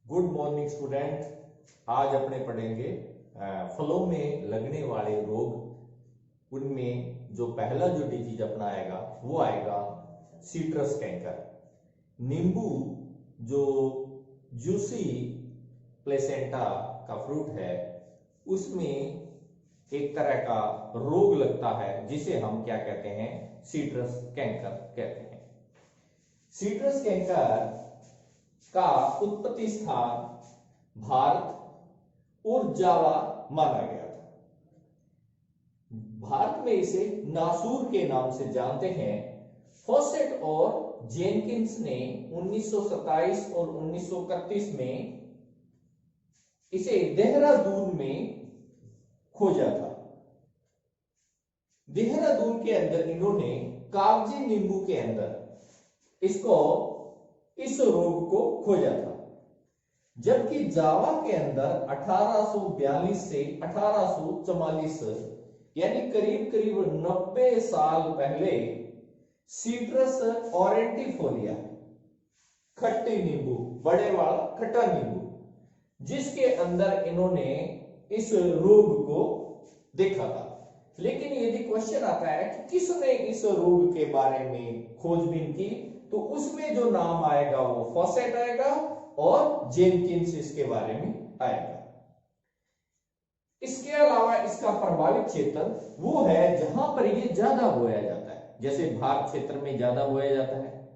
Good morning student. आज अपने पढ़ेंगे फलों में लगने वाले रोग। उनमें जो पहला जो डिजीज अपना आएगा वो आएगा सीट्रस कैंकर। नींबू जो जूसी प्लेसेंटा का फ्रूट है उसमें एक तरह का रोग लगता है जिसे हम क्या कहते हैं, सीट्रस कैंकर कहते हैं। सीट्रस कैंकर का उत्पत्ति स्थान भारत और जावा माना गया था। भारत में इसे नासूर के नाम से जानते हैं। फॉसेट और जेनकिंस ने 1927 और 1931 में इसे देहरादून में खोजा था। देहरादून के अंदर इन्होंने कागजी नींबू के अंदर इस रोग को खोजा था, जबकि जावा के अंदर 1842 से 1844 यानी करीब करीब 90 साल पहले सीट्रस ऑरेंटिफोलिया, खट्टी नींबू, बड़े वाला खट्टा नींबू, जिसके अंदर इन्होंने इस रोग को देखा था। लेकिन यदि क्वेश्चन आता है कि किसने इस रोग के बारे में खोजबीन की, तो उसमें जो नाम आएगा वो फॉसेट आएगा और जेनकिंस इसके बारे में आएगा। इसके अलावा इसका प्रभावित क्षेत्र वो है जहां पर ये ज्यादा बोया जाता है। जैसे भारत क्षेत्र में ज्यादा बोया जाता है,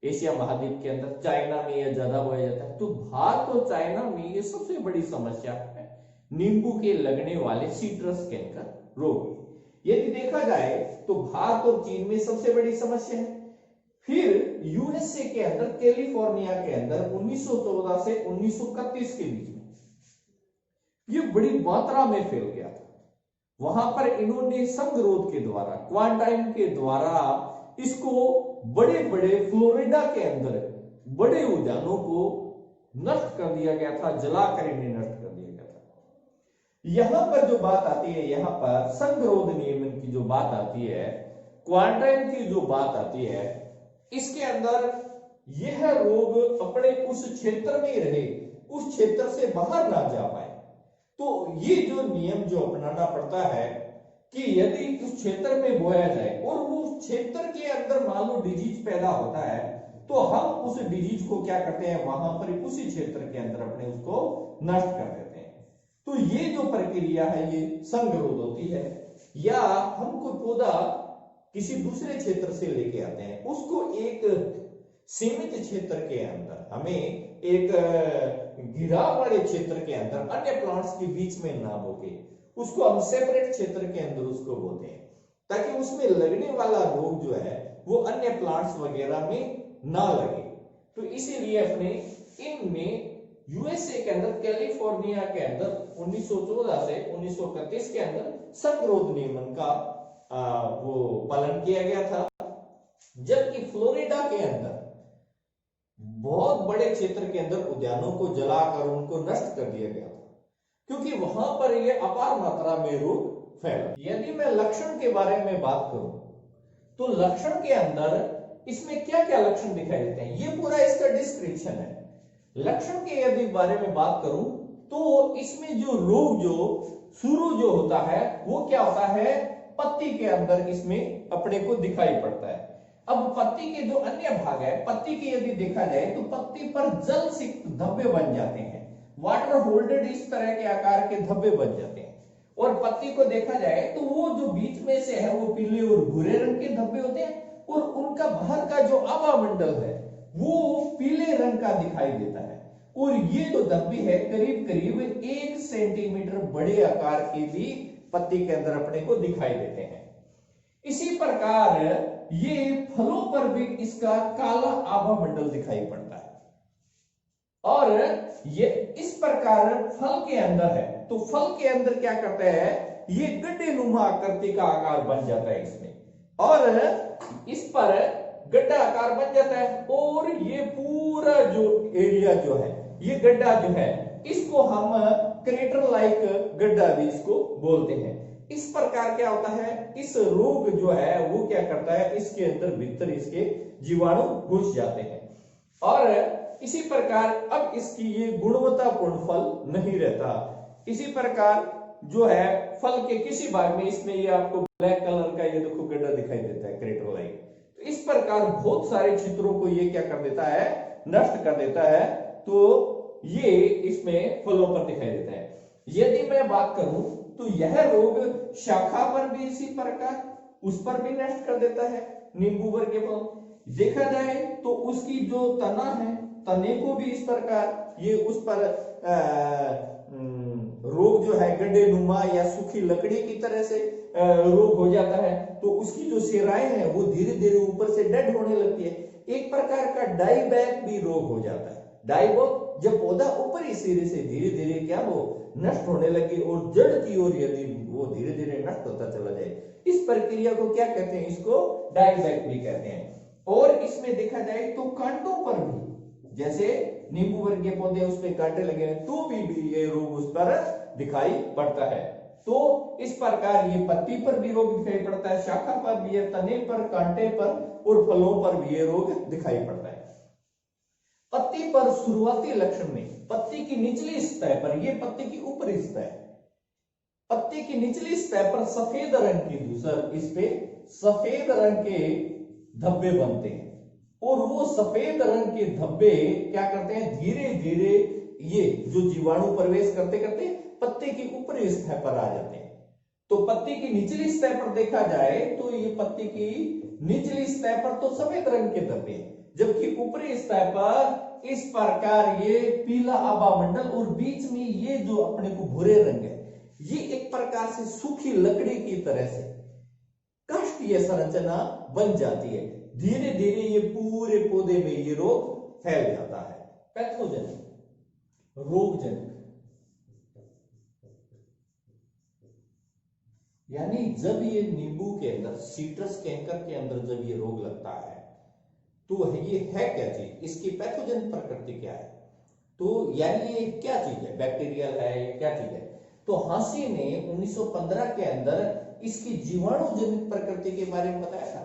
एशिया महाद्वीप के अंदर चाइना में यह ज्यादा बोया जाता है। तो भारत और चाइना में ये सबसे बड़ी समस्या है नींबू के लगने वाले सीट्रस कैंकर रोग। यदि देखा जाए तो भारत और चीन में सबसे बड़ी समस्या है। फिर यूएसए के अंदर, कैलिफोर्निया के अंदर 1914 से 1931 के बीच में ये बड़ी मात्रा में फैल गया था। वहां पर इन्होंने संगरोध के द्वारा, क्वारंटाइन के द्वारा इसको बड़े बड़े फ्लोरिडा के अंदर बड़े उद्यानों को नष्ट कर दिया गया था, जलाकर इन्हें नष्ट कर दिया गया था। यहां पर जो बात आती है, यहां पर संगरोध नियमन की जो बात आती है, क्वारंटाइन की जो बात आती है, इसके अंदर यह रोग अपने उस क्षेत्र में रहे, उस क्षेत्र से बाहर ना जा पाए। तो ये जो नियम जो अपनाना पड़ता है कि यदि उस क्षेत्र में बोया जाए और वो क्षेत्र के अंदर मान लो डिजीज पैदा होता है, तो हम उस डिजीज को क्या करते हैं, वहां पर उसी क्षेत्र के अंदर अपने उसको नष्ट कर देते हैं। तो ये जो प्रक्रिया है ये संगरोध होती है। या हम कोई पौधा किसी दूसरे क्षेत्र से लेके आते हैं, उसको एक सीमित क्षेत्र के अंदर, हमें एक घिराव वाले क्षेत्र के अंदर अन्य प्लांट्स के बीच में ना बोके उसको हम सेपरेट क्षेत्र के अंदर उसको बोते हैं, ताकि उसमें लगने वाला रोग जो है वो अन्य प्लांट्स वगैरह में ना लगे। तो इसीलिए अपने इनमें यूएसए के अंदर, कैलिफोर्निया के अंदर 1914 से 1931 के अंदर संगरोध नियमन का वो पालन किया गया था। जबकि फ्लोरिडा के अंदर बहुत बड़े क्षेत्र के अंदर उद्यानों को जलाकर उनको नष्ट कर दिया गया था, क्योंकि वहां पर यह अपार मात्रा में रोग फैला। यदि मैं लक्षण के बारे में बात करूं तो लक्षण के अंदर इसमें क्या क्या लक्षण दिखाई देते हैं, ये पूरा इसका डिस्क्रिप्शन है। लक्षण के यदि बारे में बात करूं तो इसमें जो रोग जो शुरू जो होता है वो क्या होता है, पत्ती के अंदर इसमें अपने को दिखाई पड़ता है। अब पत्ती के जो अन्य भाग है, पत्ती के यदि देखा जाए तो पत्ती पर जल सिक्त धब्बे बन जाते हैं, वाटर होल्डेड इस तरह के आकार के धब्बे बन जाते हैं। और पत्ती को देखा जाए तो वो जो बीच में से है वो पीले और भूरे रंग के धब्बे होते हैं, और उनका बाहर का जो आभा मंडल है वो पीले रंग का दिखाई देता है। और ये जो धब्बे है करीब करीब 1 सेंटीमीटर बड़े आकार के भी पत्ती के अंदर अपने को दिखाई देते हैं। इसी प्रकार ये फलों पर भी इसका काला आभा मंडल दिखाई पड़ता है। और ये इस प्रकार फल के अंदर है, तो फल के अंदर क्या करता है, ये गड्ढे नुमा आकृति का आकार बन जाता है इसमें, और इस पर गड्ढा आकार बन जाता है। और ये पूरा जो एरिया जो है, ये गड्ढा जो है, इसको हम क्रेटर लाइक गड्ढा भी इसको बोलते हैं। इस प्रकार क्या होता है, इस रोग जो है वो क्या करता है, इसके अंदर भीतर इसके जीवाणु घुस जाते हैं। और इसी प्रकार अब इसकी ये गुणवत्तापूर्ण फल नहीं रहता। इसी प्रकार जो है फल के किसी भाग में इसमें ये आपको ब्लैक कलर का ये देखो गड्ढा दिखाई देता है, क्रेटर लाइन। तो इस प्रकार बहुत सारे चित्रों को ये क्या कर देता है, नष्ट कर देता है। तो ये इसमें फलों पर दिखाई देता है। यदि मैं बात करूं तो यह रोग शाखा पर भी इसी प्रकार उस पर भी नष्ट कर देता है। नींबू वर्ग के फल देखा जाए तो उसकी जो तना है, तने को भी इस प्रकार ये उस पर रोग जो है गड्ढे नुमा या सूखी लकड़ी की तरह से रोग हो जाता है। तो उसकी जो सिराएं हैं वो धीरे धीरे ऊपर से डेड होने लगती है। एक प्रकार का डाईबैक भी रोग हो जाता है। डाईबैक जब पौधा ऊपरी सिरे से धीरे धीरे क्या वो नष्ट होने लगे और जड़ की ओर यदि वो धीरे धीरे नष्ट होता चला जाए, इस प्रक्रिया को क्या कहते हैं, इसको डाईबैक भी कहते हैं। और इसमें देखा जाए तो कांटों पर भी, जैसे नींबू वर्ग के पौधे उसमें कांटे लगे हैं तो भी ये रोग उस पर दिखाई पड़ता है। तो इस प्रकार ये पत्ती पर भी रोग दिखाई पड़ता है, शाखा पर भी है, तने पर, कांटे पर और फलों पर भी ये रोग दिखाई पड़ता है। पत्ती पर शुरुआती लक्षण में पत्ती की निचली सतह पर, ये पत्ती की ऊपरी सतह, पत्ती की निचली सतह पर सफेद रंग की धूसर, इस पे सफेद रंग के धब्बे बनते हैं और वो सफेद रंग के धब्बे क्या करते हैं, धीरे धीरे ये जो जीवाणु प्रवेश करते करते पत्ती की ऊपरी सतह पर आ जाते हैं। तो पत्ती की निचली सतह पर देखा जाए तो ये पत्ती की निचली सतह पर तो सफेद रंग के धब्बे, जबकि ऊपरी सतह पर इस प्रकार ये पीला आभा मंडल और बीच में ये जो अपने को भूरे रंग है, ये एक प्रकार से सूखी लकड़ी की तरह से काष्ठीय संरचना बन जाती है। धीरे धीरे ये पूरे पौधे में ये रोग फैल जाता है। पैथोजन, रोगजनक, यानी जब ये नींबू के अंदर, सिट्रस कैंकर के अंदर जब ये रोग लगता है तो ये है क्या चीज, इसकी पैथोजन प्रकृति क्या है, तो यानी ये क्या चीज है, बैक्टीरियल है या क्या चीज है। तो हांसी ने 1915 के अंदर इसकी जीवाणु जनित प्रकृति के बारे में बताया था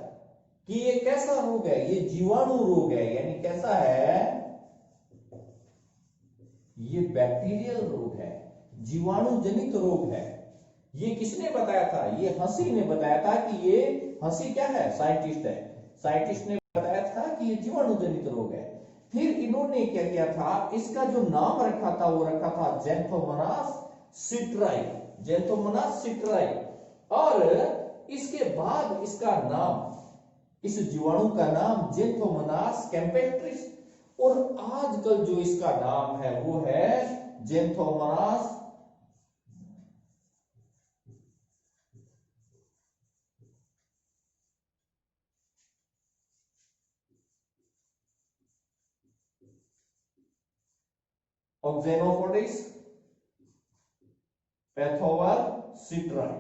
कि ये कैसा रोग है, ये जीवाणु रोग है, यानी कैसा है, ये बैक्टीरियल रोग है, जीवाणु जनित रोग है। ये किसने बताया था, ये हंसी ने बताया था कि ये, हंसी क्या है, साइंटिस्ट है, साइंटिस्ट ने बताया था कि ये जीवाणु जनित रोग है। फिर इन्होंने क्या किया था, इसका जो नाम रखा था वो रखा था ज़ैंथोमोनास सिट्राई, ज़ैंथोमोनास सिट्राई। और इसके बाद इसका नाम, इस जीवाणु का नाम ज़ैंथोमोनास कैम्पेस्ट्रिस, और आजकल जो इसका नाम है वो है ज़ैंथोमोनास ऑक्जेनोफोडिस पैथोवर सिट्राई।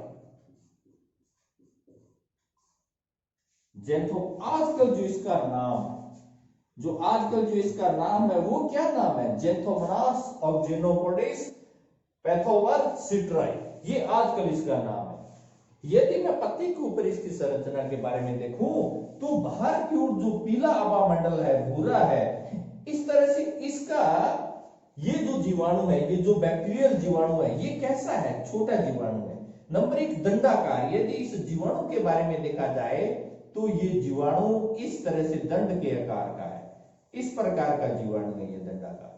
जेंथो आजकल जो इसका नाम, है वो क्या नाम है, ज़ैंथोमोनास ऑक्जेनोफोडिस पैथोवर सिट्राई, ये आजकल इसका नाम है। यदि मैं पत्ती के ऊपर इसकी संरचना के बारे में देखूं तो बाहर की ओर जो पीला आभा मंडल है, भूरा है, इस तरह से इसका ये जो जीवाणु है, ये जो बैक्टीरियल जीवाणु है, ये कैसा है, छोटा जीवाणु है। नंबर 1 दंडाकार, यदि इस जीवाणु के बारे में देखा जाए तो ये जीवाणु इस तरह से दंड के आकार का है, इस प्रकार का जीवाणु है, ये दंडाकार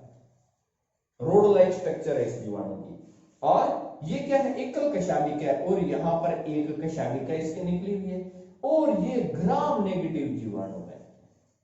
रोड लाइक स्ट्रक्चर है इस जीवाणु की। और ये क्या है, एकल कशाभिका है और यहां पर एक कशाभिका इसके निकली हुई है। और ये ग्राम नेगेटिव जीवाणु है,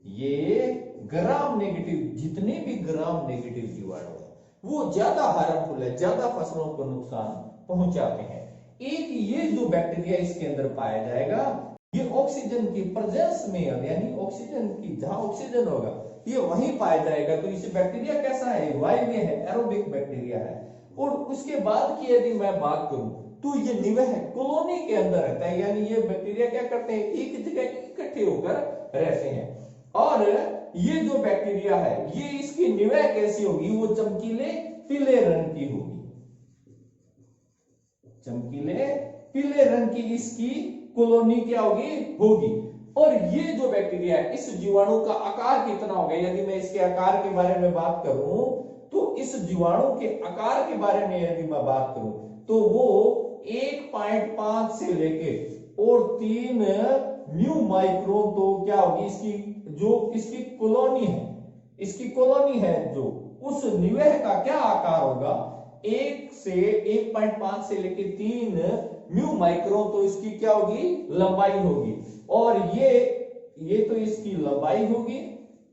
ये ग्राम नेगेटिव, जितने भी ग्राम नेगेटिव जीवाणु है वो ज्यादा हार्मफुल है, ज्यादा फसलों को नुकसान पहुंचाते हैं। एक ये जो बैक्टीरिया इसके अंदर पाया जाएगा, ये ऑक्सीजन की प्रेजेंस में, यानी ऑक्सीजन की, जहां ऑक्सीजन होगा ये वहीं पाया जाएगा। तो इसे बैक्टीरिया कैसा है, वायवीय है, एरोबिक बैक्टीरिया है। और उसके बाद की यदि मैं बात करूं तो ये निवह कॉलोनी के अंदर रहता है, यानी ये बैक्टीरिया क्या करते हैं, एक जगह इकट्ठे होकर रहते हैं। और ये जो बैक्टीरिया है, ये इसकी निवह कैसी होगी, वो चमकीले पीले रंग की होगी, चमकीले पीले रंग की इसकी कॉलोनी क्या होगी, और ये जो बैक्टीरिया है, इस जीवाणु का आकार कितना होगा, यदि मैं इसके आकार के बारे में बात करूं तो इस जीवाणु के आकार के बारे में यदि मैं बात करूं तो वो 1.5 से लेके और 3 म्यू माइक्रोन, तो क्या होगी इसकी जो इसकी कॉलोनी है जो उस निवेह का क्या आकार होगा, 1.5 से लेके 3 म्यू माइक्रोन, तो इसकी क्या होगी लंबाई होगी। और ये तो इसकी लंबाई होगी,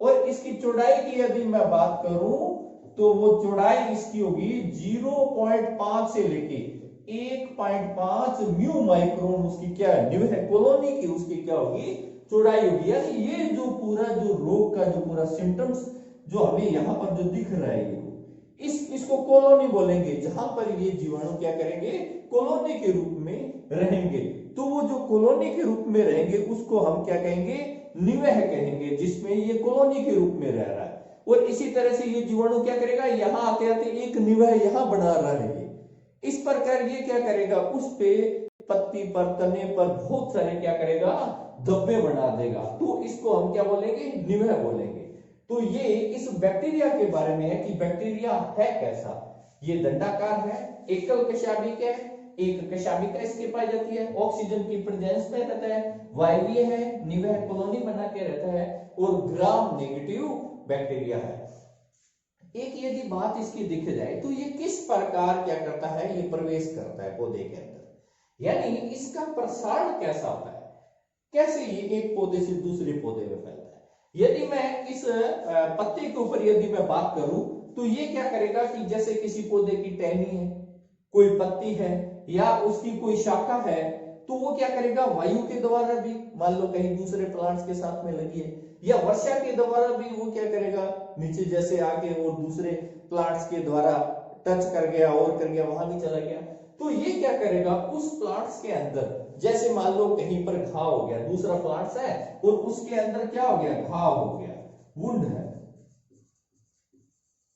और इसकी चौड़ाई की यदि मैं बात करूं तो वो चौड़ाई इसकी होगी 0.5 से लेके 1.5 म्यू माइक्रोन, उसकी क्या निवेह कॉलोनी की उसकी क्या होगी चौड़ाई होगी। यानी ये जो पूरा जो रोग का जो पूरा सिम्टम्स जो हमें यहाँ पर जो दिख रहा है, इसको कॉलोनी बोलेंगे, जहां पर ये जीवाणु क्या करेंगे कॉलोनी के रूप में रहेंगे। तो वो जो कॉलोनी के रूप में रहेंगे उसको हम क्या कहेंगे, निवेह कहेंगे, जिसमें ये कॉलोनी के रूप में रह रहा है। और इसी तरह से ये जीवाणु क्या करेगा, यहाँ आते आते एक निवेह यहाँ बना रहा है। इस प्रकार ये क्या करेगा, उस पे पत्ती पर तने पर बहुत सारे क्या करेगा धब्बे बना देगा। तो इसको हम क्या बोलेंगे, निवेह बोलेंगे। तो ये इस बैक्टीरिया के बारे में है कि बैक्टीरिया है कैसा। ये दंडाकार है, एकल कशाभिक है, एक कशाभिका इसके पाई जाती है, ऑक्सीजन की प्रेजेंस में रहता है, वायवीय है, निवेह कॉलोनी बना के रहता है, और ग्राम नेगेटिव बैक्टीरिया है। एक यदि बात इसकी दिख जाए तो ये किस प्रकार क्या करता है, ये प्रवेश करता है पौधे के अंदर, यानी इसका प्रसार कैसा होता है, कैसे ये एक पौधे से दूसरे पौधे में फैलता है। यदि मैं इस पत्ते के ऊपर यदि मैं बात करूं तो ये क्या करेगा कि जैसे किसी पौधे की टहनी है, कोई पत्ती है, या उसकी कोई शाखा है, तो वो क्या करेगा वायु के द्वारा भी, मान लो कहीं दूसरे प्लांट्स के साथ में लगी है, या वर्षा के द्वारा भी वो क्या करेगा नीचे जैसे आके और दूसरे प्लांट्स के द्वारा टच कर गया और कर गया, वहां भी चला गया। तो ये क्या करेगा उस प्लांट्स के अंदर, जैसे मान लो कहीं पर घाव हो गया, दूसरा प्लांट्स है और उसके अंदर क्या हो गया, घाव हो गया, वुंड है,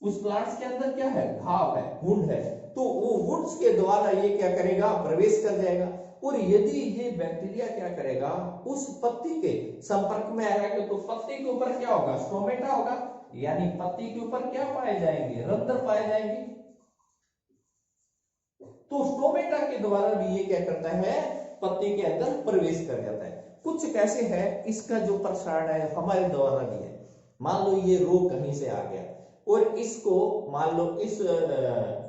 उस प्लांट्स के अंदर क्या है, घाव है, वुंड है, तो वो वुंड्स के द्वारा ये क्या करेगा प्रवेश कर जाएगा। और यदि ये बैक्टीरिया क्या करेगा उस पत्ती के संपर्क में आएगा तो पत्ती के ऊपर क्या होगा, स्टोमेटा होगा, यानी पत्ती के ऊपर क्या पाए जाएंगे, रंध्र पाए जाएंगे। तो स्टोमेटा के द्वारा भी ये क्या करता है पत्ती के अंदर प्रवेश कर जाता है। कुछ कैसे है इसका जो प्रसारण है हमारे द्वारा भी है। मान लो ये रोग कहीं से आ गया और इसको मान लो इस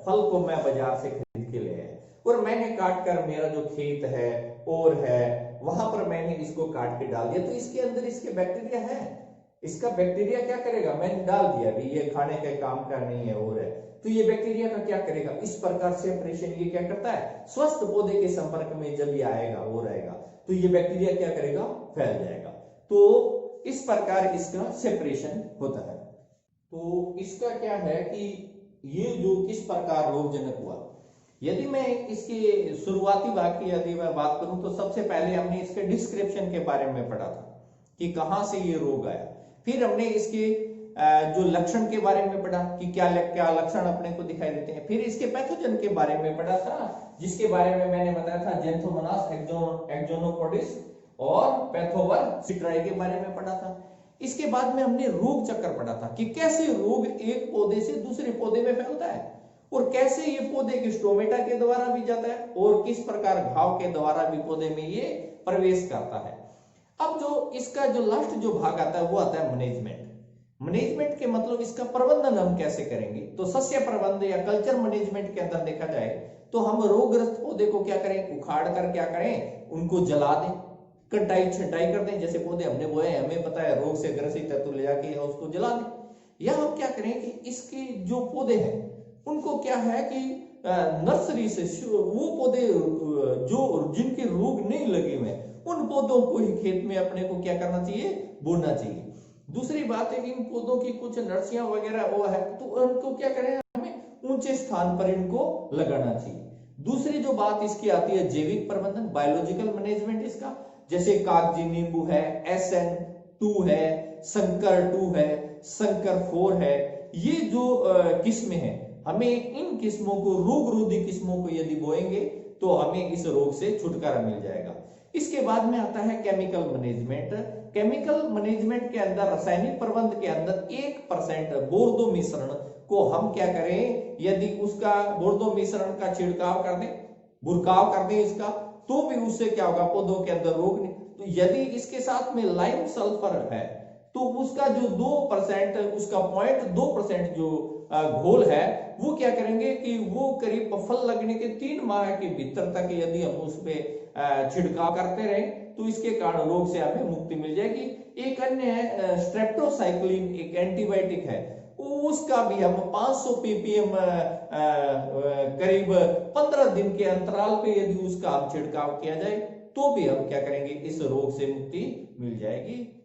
फल को मैं बाजार से खरीद के ले आया और मैंने काट कर मेरा जो खेत है और है वहां पर मैंने इसको काट के डाल दिया, तो इसके अंदर इसके बैक्टीरिया है, इसका बैक्टीरिया क्या करेगा, मैंने डाल दिया अभी ये खाने के काम का नहीं है और है, तो ये बैक्टीरिया का क्या करेगा, इस प्रकार से सेपरेशन ये क्या करता है, स्वस्थ पौधे के संपर्क में जब ये आएगा वो रहेगा तो ये बैक्टीरिया क्या करेगा फैल जाएगा। तो इस प्रकार इसका सेपरेशन होता है। तो इसका क्या है कि ये जो किस प्रकार रोगजनक हुआ, यदि मैं इसके शुरुआती भाग की यदि मैं बात करूं तो सबसे पहले हमने इसके डिस्क्रिप्शन के बारे में पढ़ा था कि कहां से ये रोग आया, फिर हमने इसके जो लक्षण के बारे में पढ़ा कि क्या क्या लक्षण अपने को दिखाई देते हैं, फिर इसके पैथोजन के बारे में पढ़ा था जिसके बारे में मैंने बताया था जेंथोमोनास एक्सोनोपोडिस और पैथोवर सिट्राई के बारे में पढ़ा था। इसके बाद में हमने रोग चक्र पढ़ा था कि कैसे रोग एक पौधे से दूसरे पौधे में फैलता है और कैसे ये पौधे के स्टोमेटा के द्वारा भी जाता है और किस प्रकार घाव के द्वारा भी पौधे में ये प्रवेश करता है। अब जो इसका जो लास्ट जो भाग आता है वो आता है मैनेजमेंट। मैनेजमेंट के मतलब इसका प्रबंधन हम कैसे करेंगे, तो सस्य प्रबंध या कल्चर मैनेजमेंट के अंदर देखा जाए तो हम रोगग्रस्त पौधे को क्या करें, उखाड़ कर क्या करें, उनको जला दें, कटाई छटाई कर दें, जैसे पौधे हमने बोए हमें पता है रोग से ग्रसित है तो ले जाके उसको जला दें, या हम क्या करें कि इसके जो पौधे हैं उनको क्या है कि नर्सरी से वो पौधे जो जिनके रोग नहीं लगे हुए उन पौधों को ही खेत में अपने को क्या करना चाहिए, बोना चाहिए। दूसरी बात है कि इन पौधों की कुछ नर्सियां वगैरह वो है तो उनको क्या करें, हमें ऊंचे स्थान पर इनको लगाना चाहिए। दूसरी जो बात इसकी आती है जैविक प्रबंधन, बायोलॉजिकल मैनेजमेंट इसका, जैसे कागजी नींबू है, SN2 है, संकर 2 है, संकर 4 है, ये जो किस्में हैं हमें इन किस्मों को रोग रोधी किस्मों को यदि बोएंगे तो हमें इस रोग से छुटकारा मिल जाएगा। इसके बाद में आता है केमिकल मैनेजमेंट। केमिकल मैनेजमेंट के अंदर, रासायनिक प्रबंध के अंदर 1% बोरदो मिश्रण को हम क्या करें, यदि उसका बोरदो मिश्रण का छिड़काव कर दें, बुरकाव कर दें इसका, तो भी उससे क्या होगा, पौधों के अंदर रोग नहीं। तो यदि इसके साथ में लाइम सल्फर है तो उसका जो 2%, उसका 0.2% जो घोल है, वो क्या करेंगे कि वो करीब फल लगने के 3 माह के भीतर तक यदि हम उस पर छिड़काव करते रहे तो इसके कारण रोग से हमें मुक्ति मिल जाएगी। एक अन्य है स्ट्रेप्टोसाइक्लिन, एक एंटीबायोटिक है, उसका भी हम 500 ppm करीब 15 दिन के अंतराल पे यदि उसका हम छिड़काव किया जाए तो भी हम क्या करेंगे, इस रोग से मुक्ति मिल जाएगी।